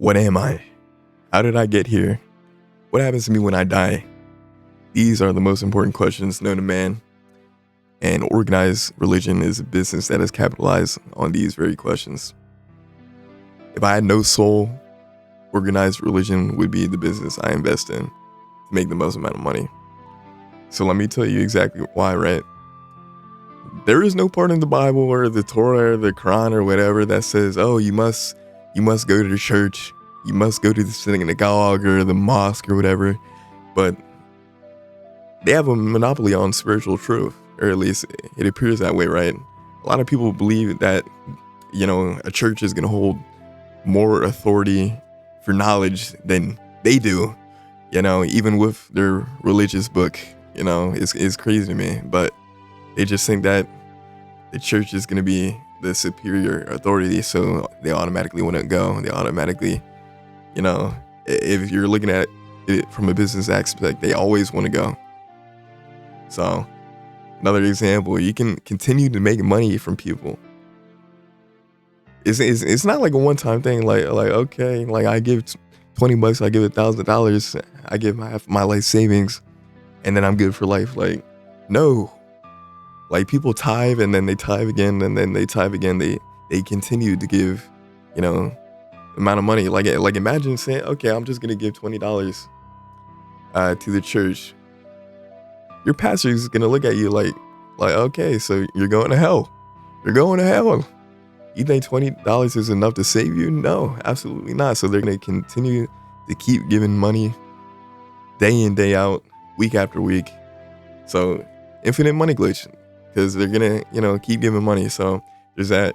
What am I? How did I get here? What happens to me when I die? These are the most important questions known to man, and organized religion is a business that has capitalized on these very questions. If I had no soul, organized religion would be the business I invest in to make the most amount of money. So let me tell you exactly why, right? There is no part in the Bible or the Torah or the Quran or whatever that says, oh, you must go to the church, you must go to the synagogue or the mosque or whatever. But they have a monopoly on spiritual truth, or at least it appears that way, right? A lot of people believe that, a church is going to hold more authority for knowledge than they do, even with their religious book. It's crazy to me, but they just think that the church is going to be the superior authority, so they automatically want to go. They automatically, if you're looking at it from a business aspect, they always want to go. So another example, you can continue to make money from people. It's not like a one-time thing. Like okay, like I give $20, I give $1,000, I give my life savings, and then I'm good for life. Like, no. Like, people tithe and then they tithe again and then they tithe again. They continue to give, amount of money. Like imagine saying, okay, I'm just gonna give $20 to the church. Your pastor is gonna look at you like, okay, so you're going to hell. You're going to hell. You think $20 is enough to save you? No, absolutely not. So they're gonna continue to keep giving money day in, day out, week after week. So infinite money glitch, because they're gonna, keep giving money. So there's that.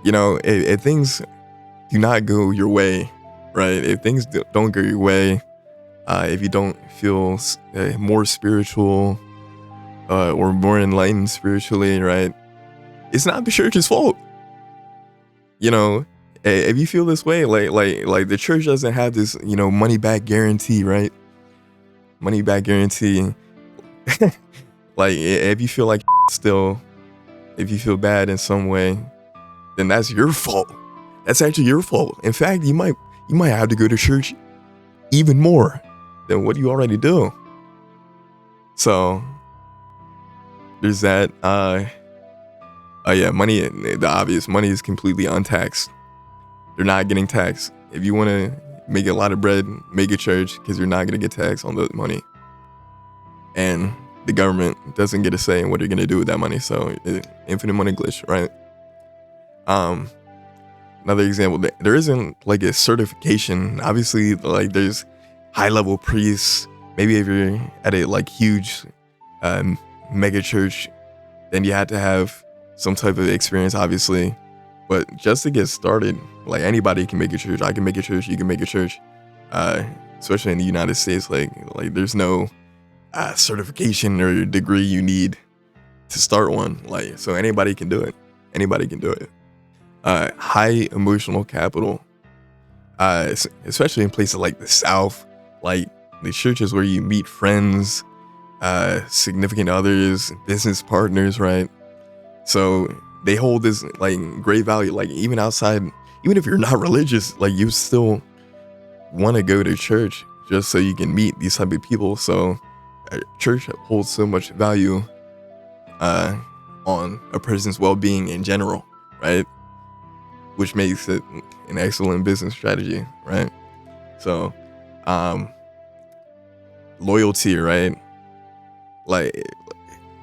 If things do not go your way, right? If things don't go your way, if you don't feel more spiritual or more enlightened spiritually, right? It's not the church's fault. If you feel this way, like the church doesn't have this, money back guarantee, right? Money back guarantee. Like, if you feel like still, if you feel bad in some way, then that's your fault. That's actually your fault. In fact, you might have to go to church even more than what you already do. So there's that. Money, the obvious, money is completely untaxed. They're not getting taxed. If you want to make a lot of bread, make a church, because you're not going to get taxed on the money. And the government doesn't get a say in what you're going to do with that money. So infinite money glitch, right? Another example, there isn't like a certification. Obviously, like there's high level priests. Maybe if you're at a like huge mega church, then you had to have some type of experience, obviously. But just to get started, like anybody can make a church. I can make a church. You can make a church. Especially in the United States, like there's no certification or degree you need to start one. Like, so anybody can do it. Anybody can do it. High emotional capital, especially in places like the South, like the churches where you meet friends, significant others, business partners, right? So they hold this like great value. Like even outside, even if you're not religious, like you still want to go to church just so you can meet these type of people. So church holds so much value on a person's well-being in general, right? Which makes it an excellent business strategy, right? So loyalty, right? Like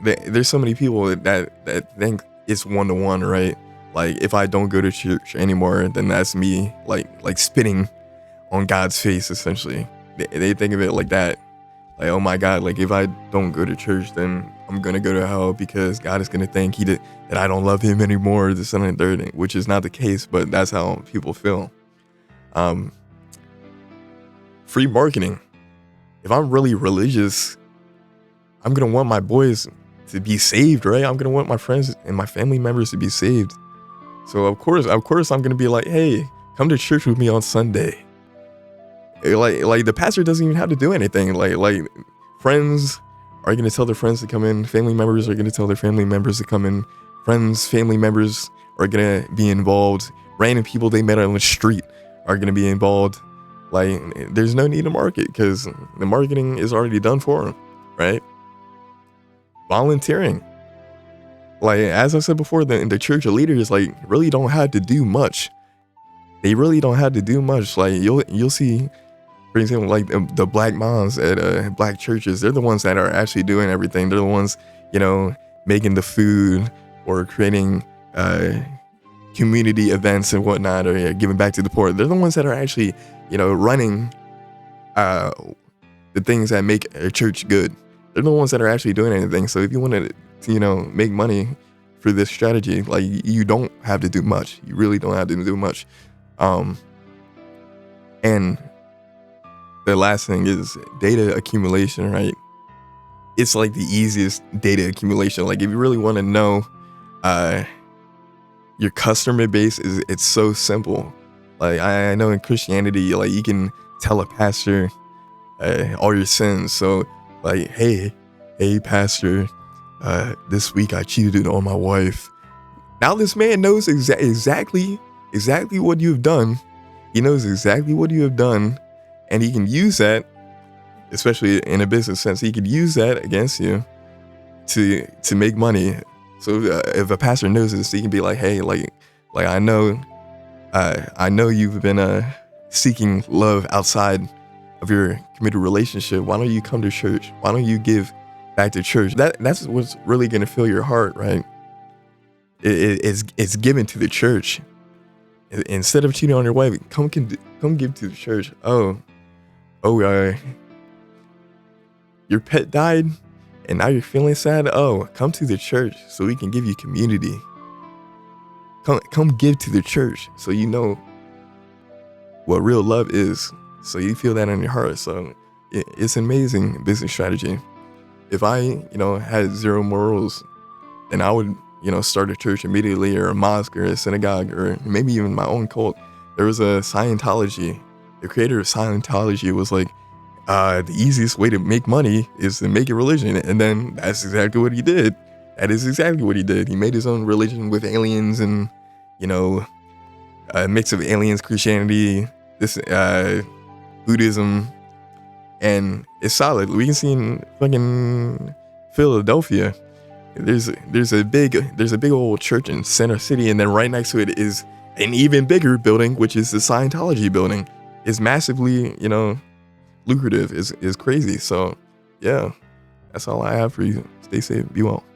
there's so many people that think it's one-to-one, right? Like if I don't go to church anymore, then that's me like spitting on God's face, essentially. They think of it like that. Like, oh my God, like if I don't go to church, then I'm gonna go to hell because God is gonna think that I don't love him anymore, this and the third, which is not the case, but that's how people feel. Free marketing. If I'm really religious, I'm gonna want my boys to be saved, right? I'm gonna want my friends and my family members to be saved. So of course I'm gonna be like, hey, come to church with me on Sunday. Like the pastor doesn't even have to do anything. Like friends are going to tell their friends to come in. Family members are going to tell their family members to come in. Friends, family members are gonna be involved. Random people they met on the street are gonna be involved. Like, there's no need to market because the marketing is already done for them, right? Volunteering. Like, as I said before, the church leaders like really don't have to do much. They really don't have to do much. Like, you'll see, for example, like the black moms at black churches. They're the ones that are actually doing everything. They're the ones, making the food or creating community events and whatnot, or giving back to the poor. They're the ones that are actually, running the things that make a church good. They're the ones that are actually doing anything. So if you want to, make money for this strategy, like, you don't have to do much. You really don't have to do much. And the last thing is data accumulation, right? It's like the easiest data accumulation. Like, if you really want to know your customer base, it's so simple. Like, I know in Christianity, like, you can tell a pastor all your sins. So, like, hey pastor, this week I cheated on my wife. Now this man knows exactly what you've done. He knows exactly what you have done, and he can use that, especially in a business sense. He could use that against you to make money. So if a pastor knows this, he can be like, hey, like I know you've been seeking love outside of your committed relationship. Why don't you come to church? Why don't you give back to church? That's what's really gonna fill your heart, right? It's given to the church. Instead of cheating on your wife, come give to the church. Your pet died, and now you're feeling sad. Oh, come to the church so we can give you community. Come give to the church so you know what real love is. So you feel that in your heart. So it's an amazing business strategy. If I, had zero morals, then I would, start a church immediately, or a mosque, or a synagogue, or maybe even my own cult. There was a Scientology. The creator of Scientology was like, the easiest way to make money is to make a religion. And then that's exactly what he did. That is exactly what he did. He made his own religion with aliens and, a mix of aliens, Christianity, this Buddhism, and it's solid. We can see in fucking Philadelphia, there's a big old church in Center City, and then right next to it is an even bigger building, which is the Scientology building. It's massively, lucrative. Is crazy. So yeah, that's all I have for you. Stay safe, be well.